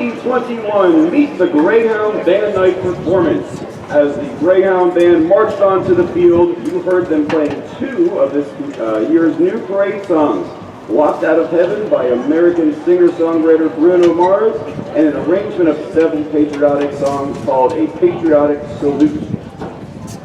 2021 Meet the Greyhound Band Night performance. As the Greyhound Band marched onto the field, you heard them playing two of this year's new parade songs, Locked Out of Heaven by American singer-songwriter Bruno Mars, and an arrangement of several patriotic songs called A Patriotic Salute.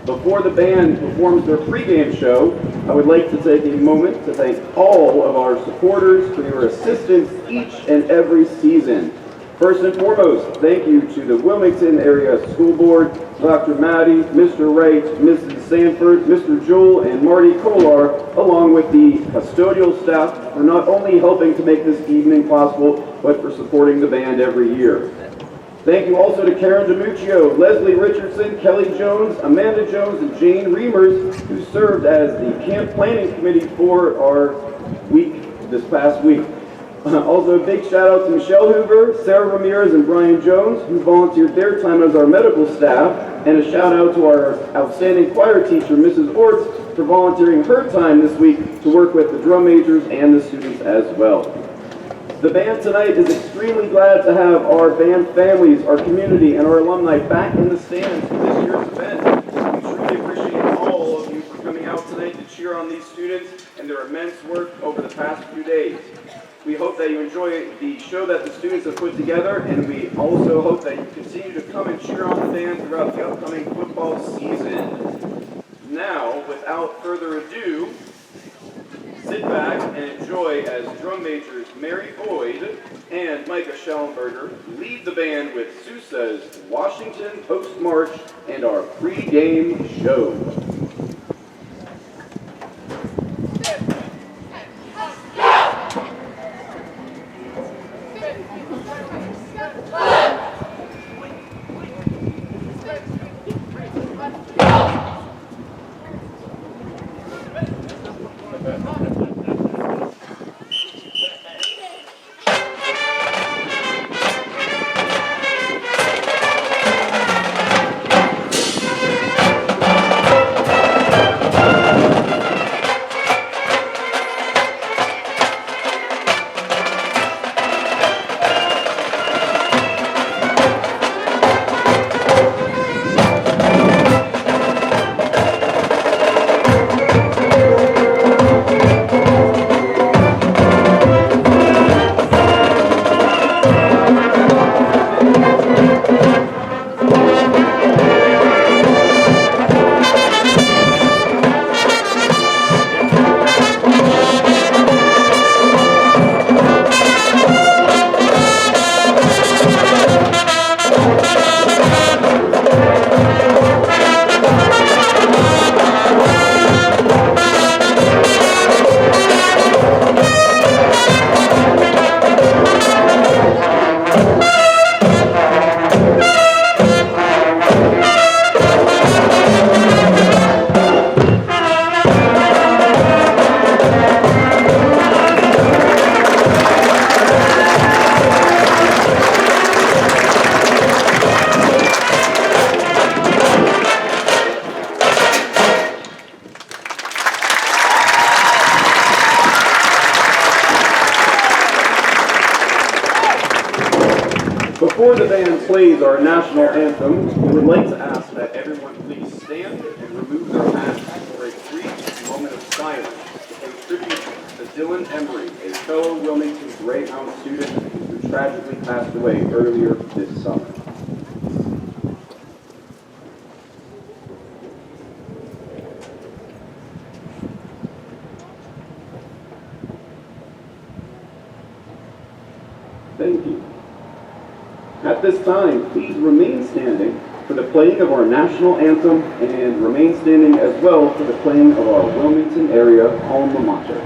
Before the band performs their pregame show, I would like to take a moment to thank all of our supporters for your assistance each and every season. First and foremost, thank you to the Wilmington Area School Board, Dr. Maddie, Mr. Wright, Mrs. Sanford, Mr. Jewell, and Marty Kolar, along with the custodial staff for not only helping to make this evening possible, but for supporting the band every year. Thank you also to Karen DiMuccio, Leslie Richardson, Kelly Jones, Amanda Jones, and Jane Reimers, who served as the camp planning committee for our week this past week. Also, a big shout out to Michelle Hoover, Sarah Ramirez, and Brian Jones, who volunteered their time as our medical staff, and a shout out to our outstanding choir teacher, Mrs. Orts, for volunteering her time this week to work with the drum majors and the students as well. The band tonight is extremely glad to have our band families, our community, and our alumni back in the stands for this year's event. We truly appreciate all of you for coming out tonight to cheer on these students and their immense work over the past few days. We hope that you enjoy the show that the students have put together, and we also hope that you continue to come and cheer on the band throughout the upcoming football season. Now, without further ado, sit back and enjoy enjoy as drum majors Mary Boyd and Micah Schellenberger lead the band with Sousa's Washington Post March and our pre-game show. Before the band plays our national anthem, we would like to ask that everyone please stand and remove their masks for a brief moment of silence to pay tribute to Dylan Embry, a fellow Wilmington Greyhound student who tragically passed away earlier this summer. Thank you. At this time, please remain standing for the playing of our national anthem and remain standing as well for the playing of our Wilmington area alma mater.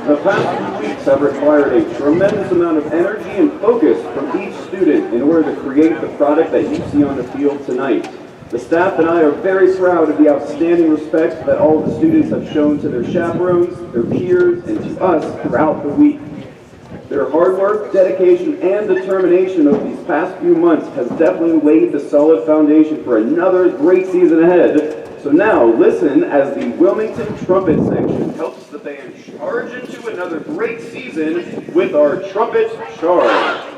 The past few weeks have required a tremendous amount of energy and focus from each student in order to create the product that you see on the field tonight. The staff and I are very proud of the outstanding respect that all of the students have shown to their chaperones, their peers, and to us throughout the week. Their hard work, dedication, and determination over these past few months has definitely laid the solid foundation for another great season ahead. So now, listen as the Wilmington Trumpet section helps the band charge into another great season with our Trumpet Charge.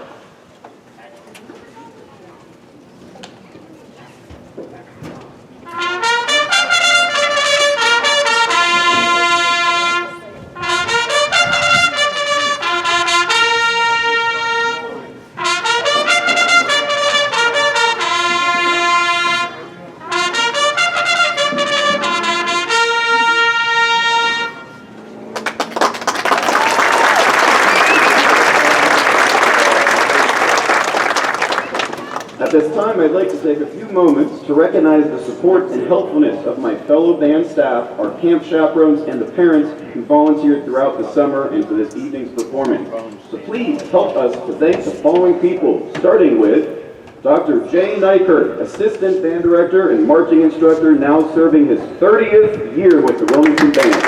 At this time, I'd like to take a few moments to recognize the support and helpfulness of my fellow band staff, our camp chaperones, and the parents who volunteered throughout the summer and for this evening's performance. So please help us to thank the following people, starting with Dr. Jay Nyker, Assistant Band Director and Marching Instructor, now serving his 30th year with the Wilmington Band.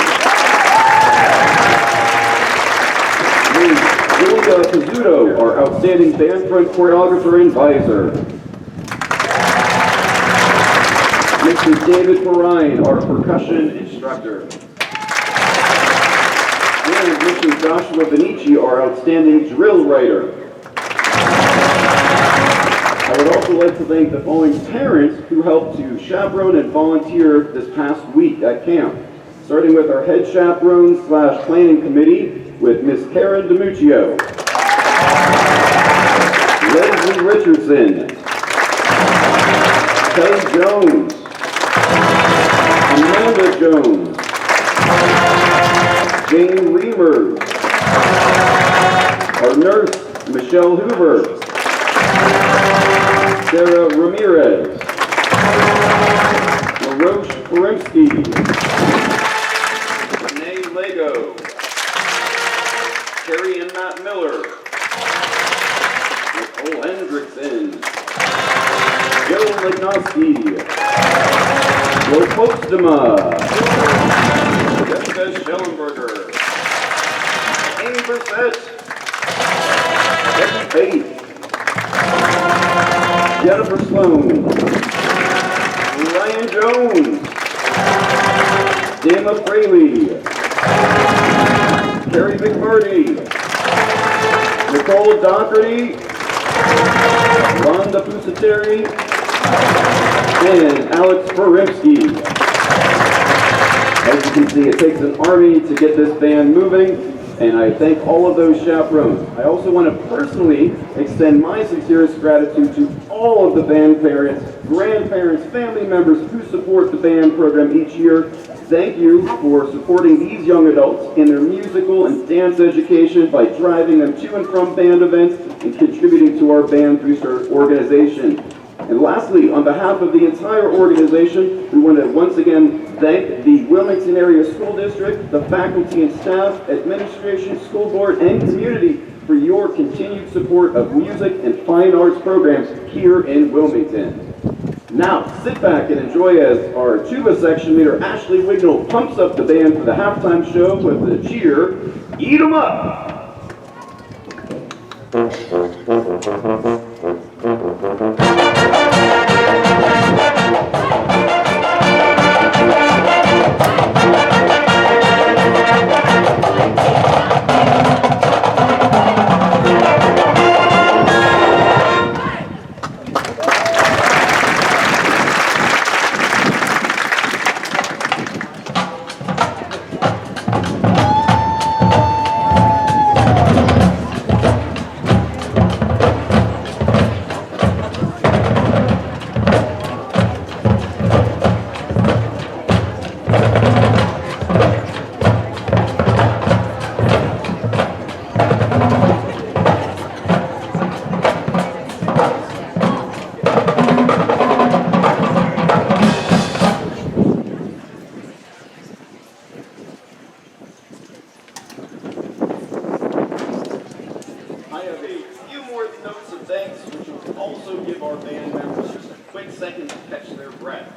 Julia Pizzuto, our outstanding band front choreographer and advisor. Mr. David Perrine, our percussion instructor. And Mr. Joshua Benici, our outstanding drill writer. I would also like to thank the following parents who helped to chaperone and volunteer this past week at camp. Starting with our head chaperone / planning committee with Miss Karen DiMuccio, Leslie Richardson, Kelly Jones, Amanda Jones, Jane Reimers, our nurse Michelle Hoover, Sarah Ramirez, LaRoche Porimsky, Renee Lego, Terry and Matt Miller, Nicole Hendrickson, Joe Lignosky, Joe Postema, Jessica Schellenberger, Amy Brissett, Becky Faith, Jennifer Sloan, Ryan Jones, Dana Fraley, Carrie McMurdy, Nicole Doherty, Rhonda Pusateri, and Alex Porimsky. As you can see, it takes an army to get this band moving, and I thank all of those chaperones. I also want to personally extend my sincerest gratitude to all of the band parents, grandparents, family members who support the band program each year. Thank you for supporting these young adults in their musical and dance education by driving them to and from band events and contributing to our band booster organization. And lastly, on behalf of the entire organization, we want to once again thank the Wilmington Area School District, the faculty and staff, administration, school board, and community for your continued support of music and fine arts programs here in Wilmington. Now, sit back and enjoy as our tuba section leader, Ashley Wignall, pumps up the band for the halftime show with the cheer, Eat 'em Up! also give our band members just a quick second to catch their breath.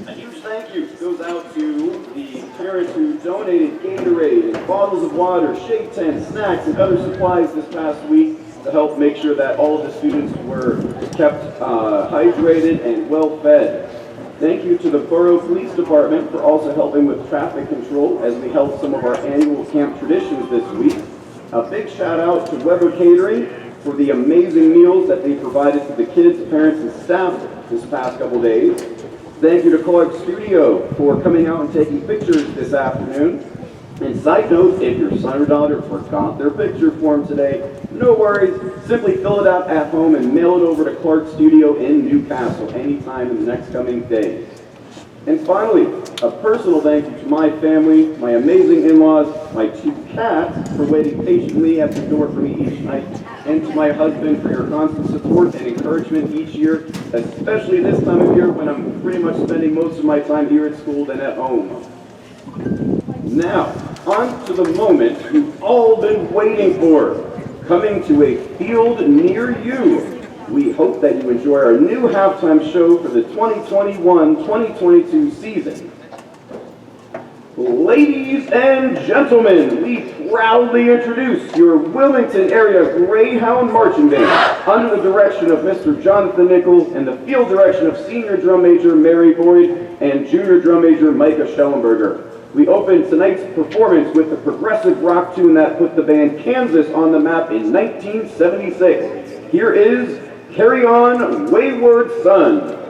A huge thank you goes out to the parents who donated Gatorade and bottles of water, shade tents, snacks, and other supplies this past week to help make sure that all of the students were kept hydrated and well fed. Thank you to the Borough Police Department for also helping with traffic control as we held some of our annual camp traditions this week. A big shout out to Weber Catering for the amazing meals that they provided to the kids, parents, and staff this past couple days. Thank you to Clark Studio for coming out and taking pictures this afternoon. And side note, if your son or daughter forgot their picture form today, no worries. Simply fill it out at home and mail it over to Clark Studio in Newcastle anytime in the next coming days. And finally, a personal thank you to my family, my amazing in-laws, my 2 cats for waiting patiently at the door for me each night, and to my husband for your constant support and encouragement each year, especially this time of year when I'm pretty much spending most of my time here at school than at home. Now, on to the moment you've all been waiting for, coming to a field near you. We hope that you enjoy our new halftime show for the 2021-2022 season. Ladies and gentlemen, we proudly introduce your Wilmington area Greyhound Marching Band under the direction of Mr. Jonathan Nichols and the field direction of Senior Drum Major Mary Boyd and Junior Drum Major Micah Schellenberger. We opened tonight's performance with the progressive rock tune that put the band Kansas on the map in 1976. Here is Carry On, Wayward Son.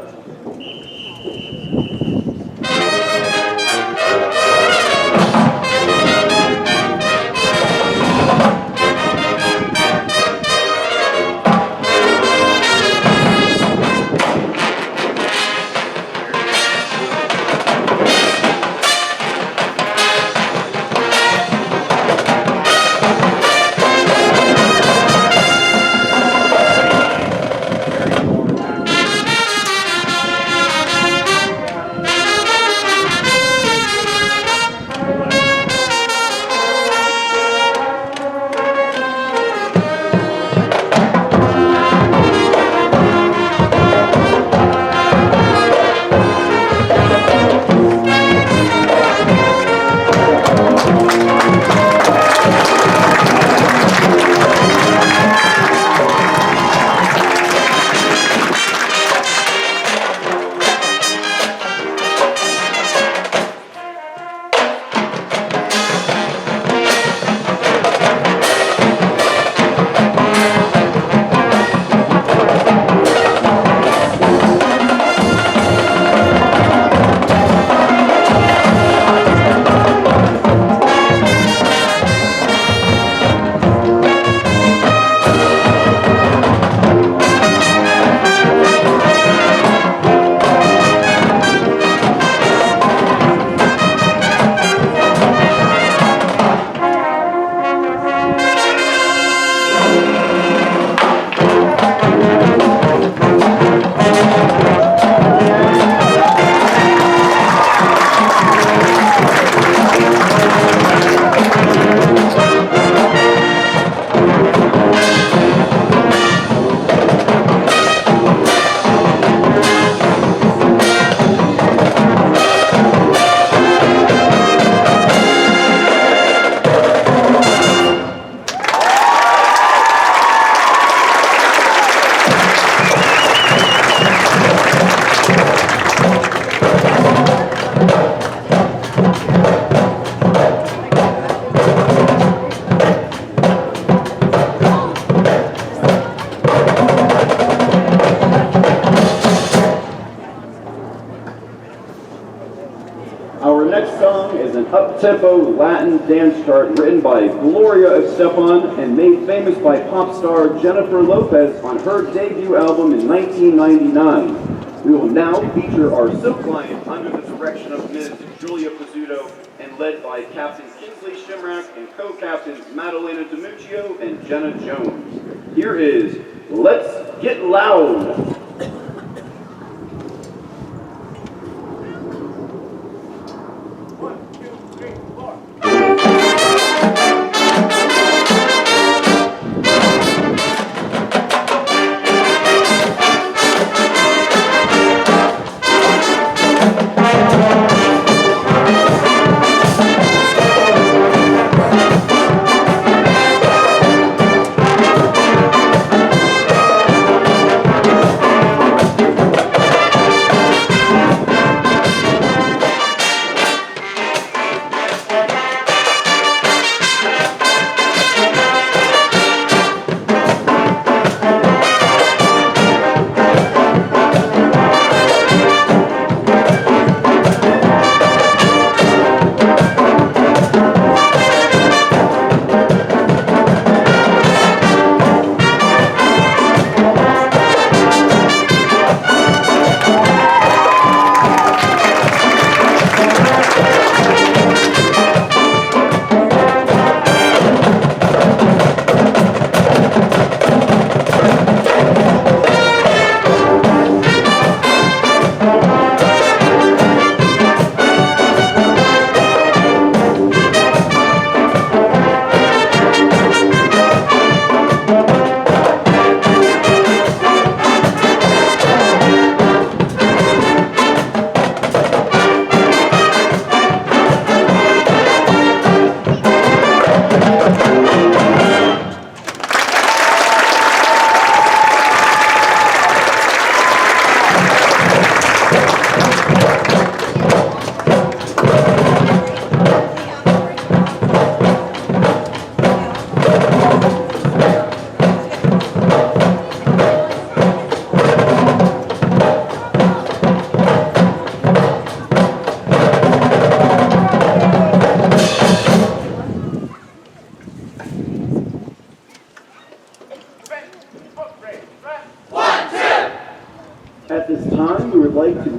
Up-tempo Latin dance chart written by Gloria Estefan and made famous by pop star Jennifer Lopez on her debut album in 1999. We will now feature our silk line under the direction of Ms. Julia Pizzuto and led by Captain Kingsley Shimrack and co-captains Madalena DiMuccio and Jenna Jones. Here is Let's Get Loud.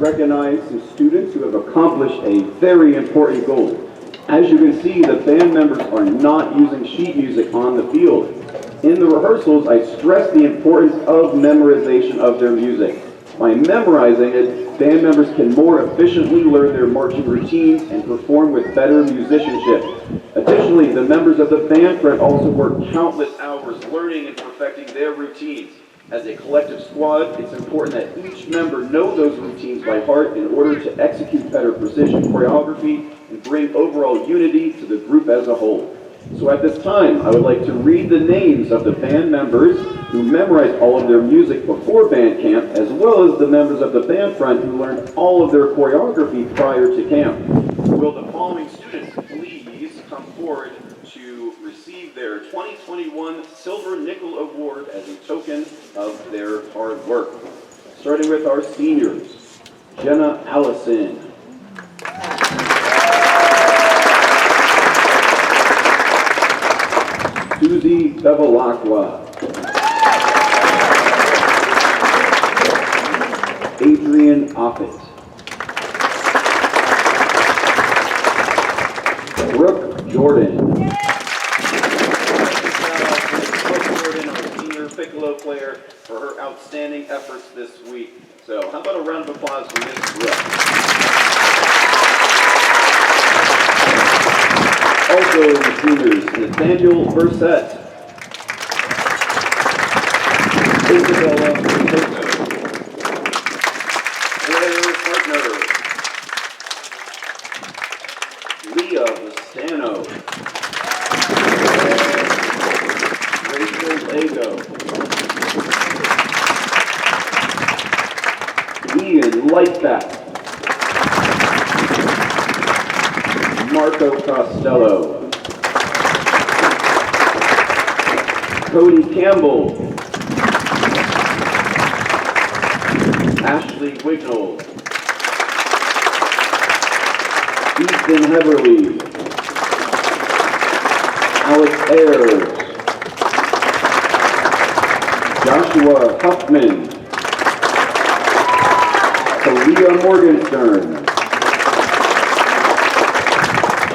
recognize some students who have accomplished a very important goal. As you can see, the band members are not using sheet music on the field. In the rehearsals, I stress the importance of memorization of their music. By memorizing it, band members can more efficiently learn their marching routines and perform with better musicianship. Additionally, the members of the band front also work countless hours learning and perfecting their routines. As a collective squad, it's important that each member know those routines by heart in order to execute better precision choreography and bring overall unity to the group as a whole. So at this time, I would like to read the names of the band members who memorized all of their music before band camp, as well as the members of the band front who learned all of their choreography prior to camp. Will the following students please come forward to receive their 2021 Silver Nickel Award as a token of their hard work? Starting with our seniors, Jenna Allison. Susie Bevilacqua. Adrian Offit. Brooke Jordan. Brooke Jordan, our senior piccolo player, for her outstanding efforts this week. So how about a round of applause for Ms. Brooke? Also the seniors, Nathaniel Versett. Isabella Soto. Claire Partner. Leah Vistano. Rachel Lego. Ian Lightback. Marco Costello. Cody Campbell. Ashley Wignall. Ethan Heverly. Alex Ayers. Joshua Huffman. Talia Morgenstern.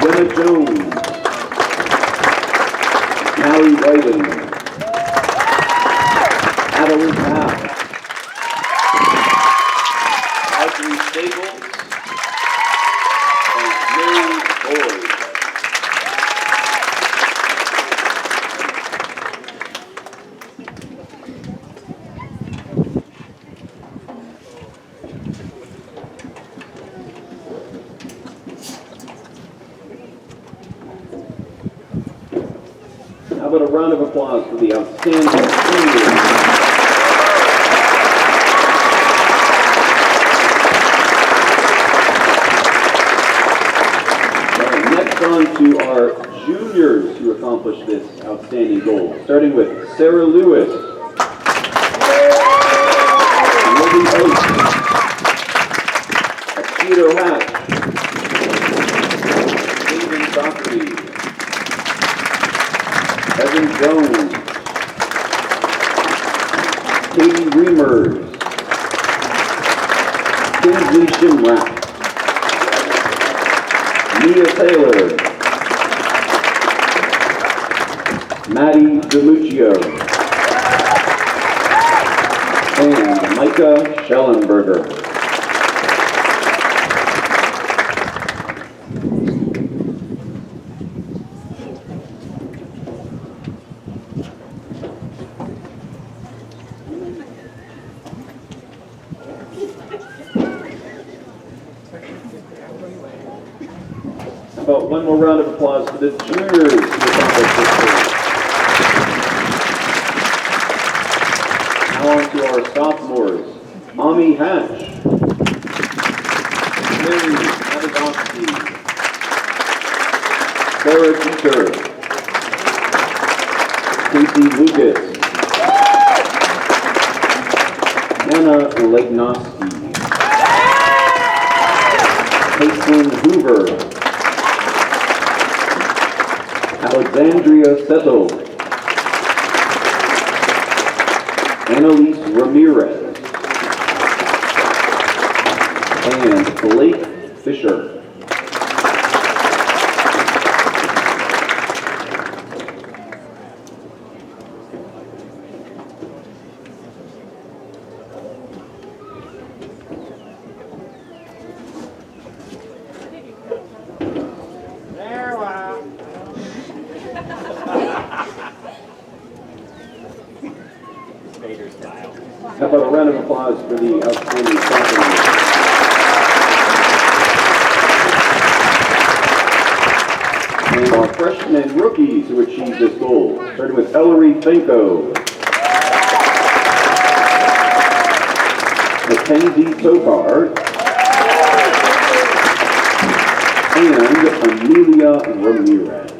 Jenna Jones. Callie Whiting. Adeline Papp. Audrey Staples. And Mary Boyd. How about a round of applause for the outstanding seniors? Next on to our juniors who accomplished this outstanding goal, starting with Sarah Lewis, Libby Oates, Akito Hatch, Stephen Dockery, Evan Jones, Katie Reimers, Kinsley Shimrack, Mia Taylor, Maddie DeLuccio, and Micah Schellenberger. About one more round of applause for the juniors who accomplished this goal. Now on to our sophomores. Ami Hatch, Mary Adamowski, Sarah Dieter, Casey Lucas, Anna Legnoski, Caitlin Hoover, Alexandria Settle, Annalise Ramirez, and Blake Fisher. How about a round of applause for the outstanding sophomores? And our freshmen and rookies who achieved this goal, starting with Ellery Finko, Mackenzie Tokar, and Amelia Ramirez.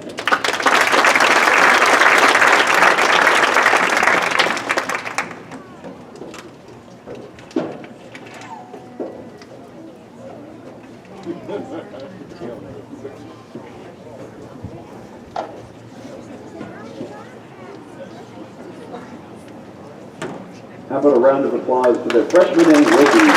How about a round of applause for the freshmen and rookies?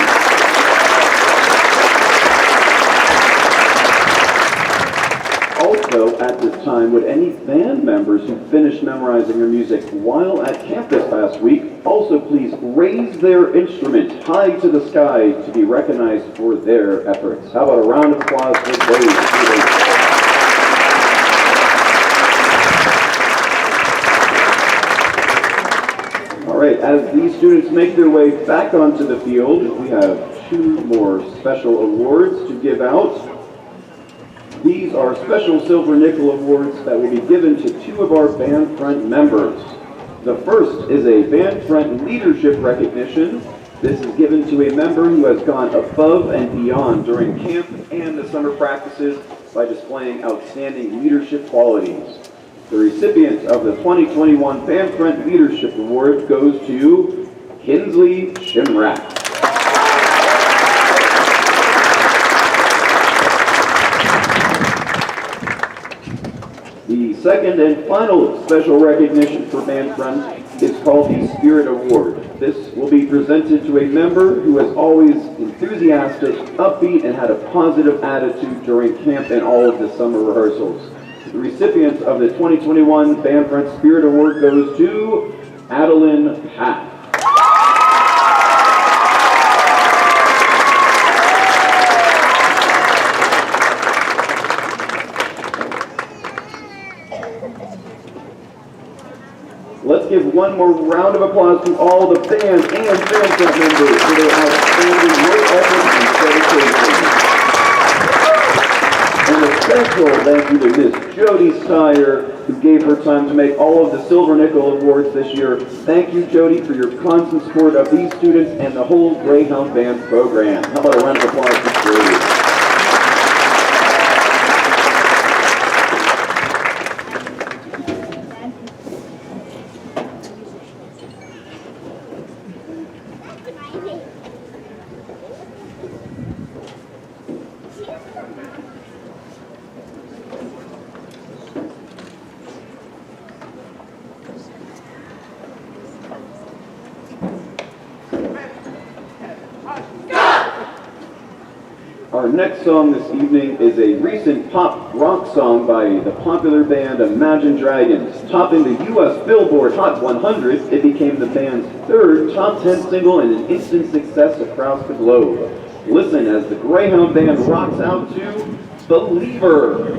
Also, at this time, would any band members who finished memorizing their music while at campus last week also please raise their instrument high to the sky to be recognized for their efforts? How about a round of applause for those students? All right, as these students make their way back onto the field, we have two more special awards to give out. These are special Silver Nickel Awards that will be given to two of our band front members. The first is a band front leadership recognition. This is given to a member who has gone above and beyond during camp and the summer practices by displaying outstanding leadership qualities. The recipient of the 2021 Band Front Leadership Award goes to Kinsley Shimrack. The second and final special recognition for Band Front is called the Spirit Award. This will be presented to a member who is always enthusiastic, upbeat, and had a positive attitude during camp and all of the summer rehearsals. The recipient of the 2021 Band Front Spirit Award goes to Adeline Pack. Let's give one more round of applause to all the band and band front members for their outstanding work ethic and dedication. And a special thank you to Miss Jody Steyer, who gave her time to make all of the Silver Nickel Awards this year. Thank you, Jody, for your constant support of these students and the whole Greyhound Band program. How about a round of applause for Jody? Our next song this evening is a recent pop rock song by the popular band Imagine Dragons. Topping the U.S. Billboard Hot 100, it became the band's third top 10 single and an instant success across the globe. Listen as the Greyhound Band rocks out to Believer.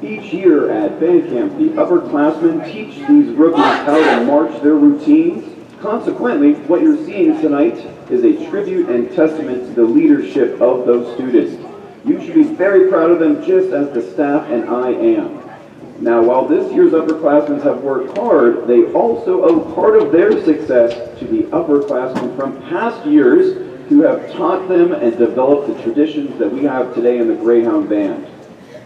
Each year at band camp, the upperclassmen teach these rookies how to march their routines. Consequently, what you're seeing tonight is a tribute and testament to the leadership of those students. You should be very proud of them, just as the staff and I am. Now, while this year's upperclassmen have worked hard, they also owe part of their success to the upperclassmen from past years who have taught them and developed the traditions that we have today in the Greyhound Band.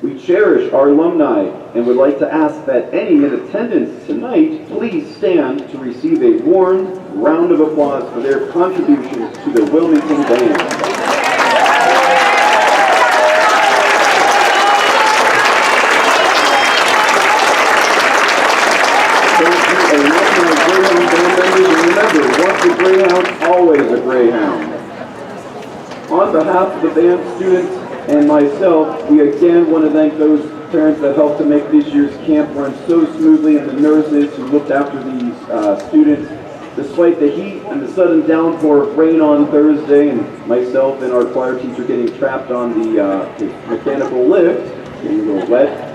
We cherish our alumni and would like to ask that any in attendance tonight please stand to receive a warm round of applause for their contributions to the Wilmington Band. Remember, once a Greyhound, always a Greyhound. On behalf of the band students and myself, we again want to thank those parents that helped to make this year's camp run so smoothly, and the nurses who looked after these students. Despite the heat and the sudden downpour of rain on Thursday, and myself and our choir teacher getting trapped on the mechanical lift, getting a little wet,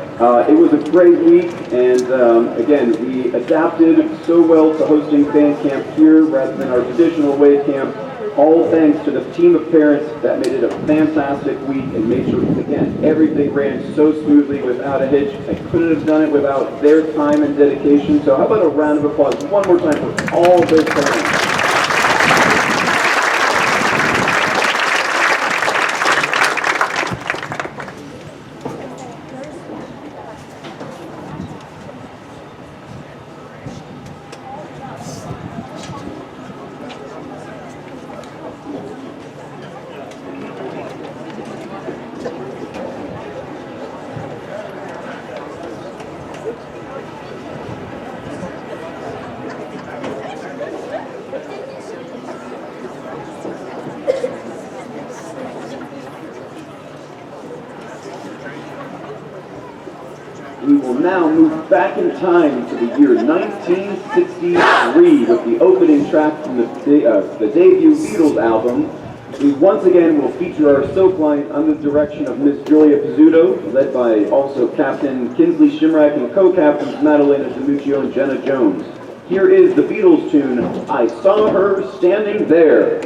it was a great week, and again, we adapted so well to hosting band camp here rather than our traditional away camp, all thanks to the team of parents that made it a fantastic week and made sure, again, everything ran so smoothly without a hitch. I couldn't have done it without their time and dedication, so how about a round of applause one more time for all their parents. We will now move back in time to the year 1963 with the opening track from the debut Beatles album. We once again will feature our soap line under the direction of Miss Julia Pizzuto, led by also Captain Kinsley Shimrack and co-captains Madalena DiMuccio and Jenna Jones. Here is the Beatles tune, I Saw Her Standing There.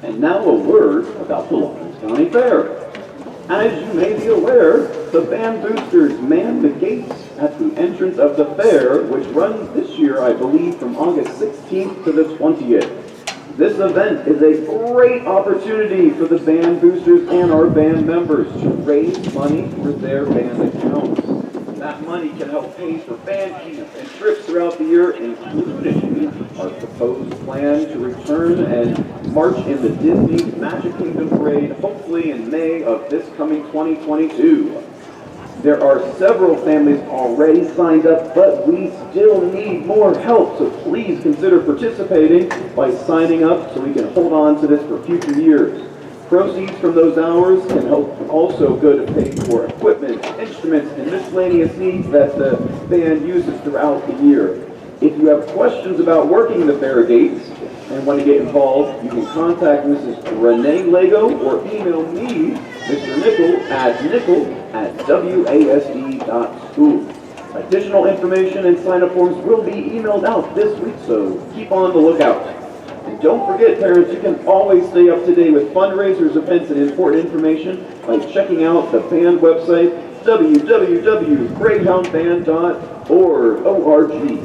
And now a word about the Lawrence County Fair. As you may be aware, the band boosters man the gates at the entrance of the fair, which runs this year, I believe, from August 16th to the 20th. This event is a great opportunity for the band boosters and our band members to raise money for their band accounts. That money can help pay for band camp and trips throughout the year, including our proposed plan to return and march in the Disney Magic Kingdom Parade, hopefully in May of this coming 2022. There are several families already signed up, but we still need more help, so please consider participating by signing up so we can hold on to this for future years. Proceeds from those hours can help also go to pay for equipment, instruments, and miscellaneous needs that the band uses throughout the year. If you have questions about working the fair gates and want to get involved, you can contact Mrs. Renee Lego or email me, Mr. Nickel@wasd.school. Additional information and sign-up forms will be emailed out this week, so keep on the lookout. And don't forget, parents, you can always stay up to date with fundraisers, events, and important information by checking out the band website, www.greyhoundband.org.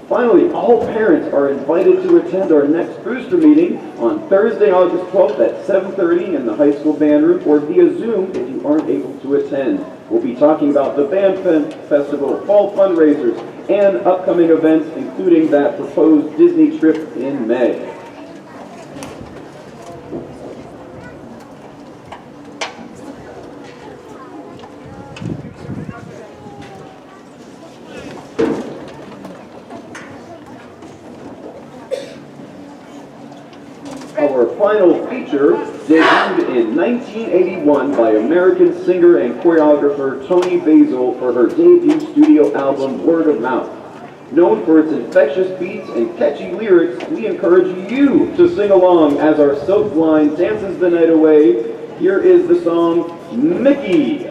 Finally, all parents are invited to attend our next booster meeting on Thursday, August 12th at 7:30 in the high school band room or via Zoom if you aren't able to attend. We'll be talking about the Band Festival, fall fundraisers, and upcoming events, including that proposed Disney trip in May. Our final feature, debuted in 1981 by American singer and choreographer Toni Basil for her debut studio album, Word of Mouth. Known for its infectious beats and catchy lyrics, we encourage you to sing along as our Silk Line dances the night away. Here is the song, Mickey.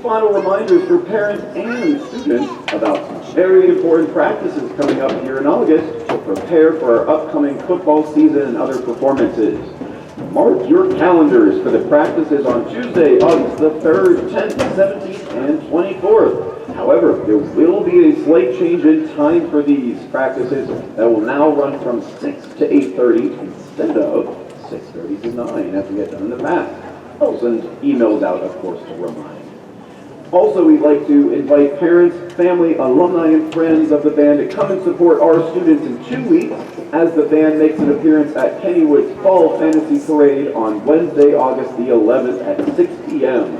Final reminders for parents and students about some very important practices coming up here in August to prepare for our upcoming football season and other performances. Mark your calendars for the practices on Tuesday, August the 3rd, 10th, 17th, and 24th. However, there will be a slight change in time for these practices that will now run from 6 to 8:30 instead of 6:30 to 9 as we had done in the past. I'll send emails out, of course, to remind. Also, we'd like to invite parents, family, alumni, and friends of the band to come and support our students in 2 weeks as the band makes an appearance at Kennywood's Fall Fantasy Parade on Wednesday, August the 11th at 6 p.m.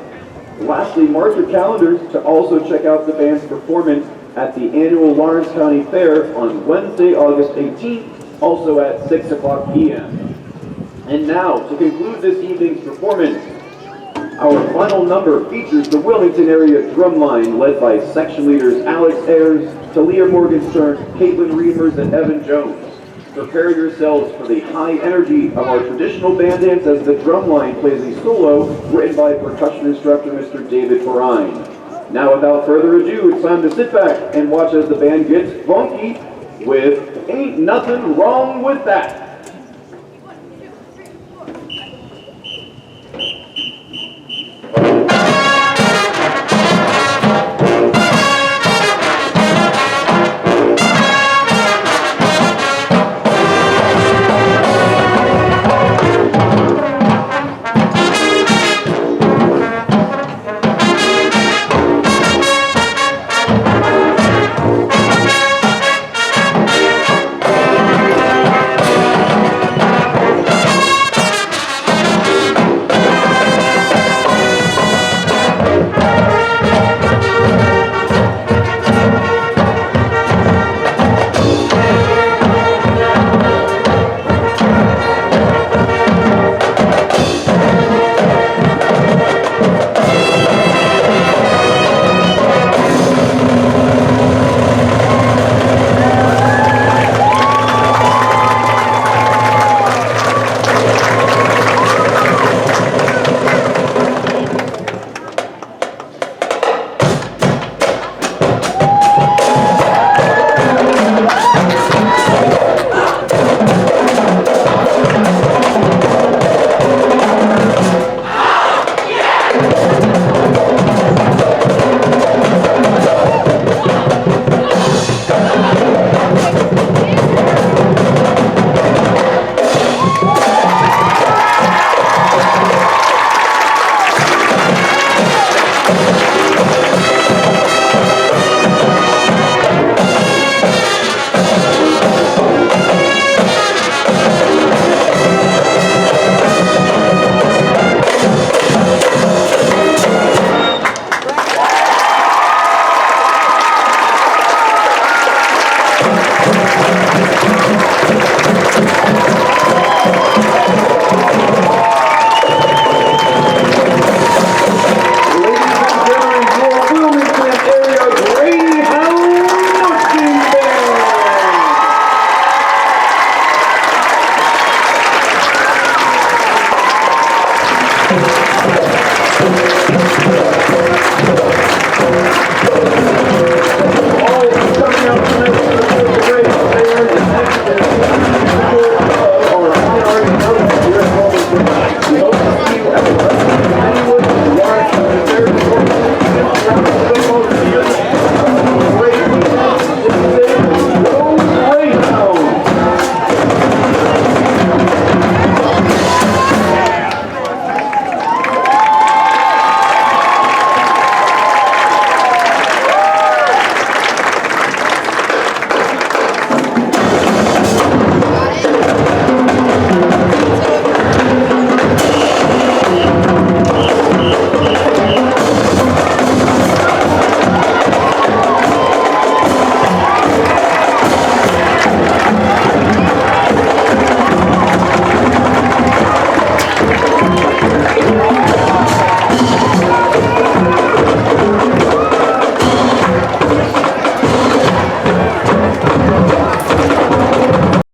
Lastly, mark your calendars to also check out the band's performance at the annual Lawrence County Fair on Wednesday, August 18th, also at 6 o'clock p.m. And now, to conclude this evening's performance, our final number features the Wilmington area drum line led by section leaders Alex Ayers, Talia Morgenstern, Caitlin Reimers, and Evan Jones. Prepare yourselves for the high energy of our traditional band dance as the drum line plays a solo written by percussion instructor Mr. David Perrine. Now, without further ado, it's time to sit back and watch as the band gets funky with Ain't Nothing Wrong With That.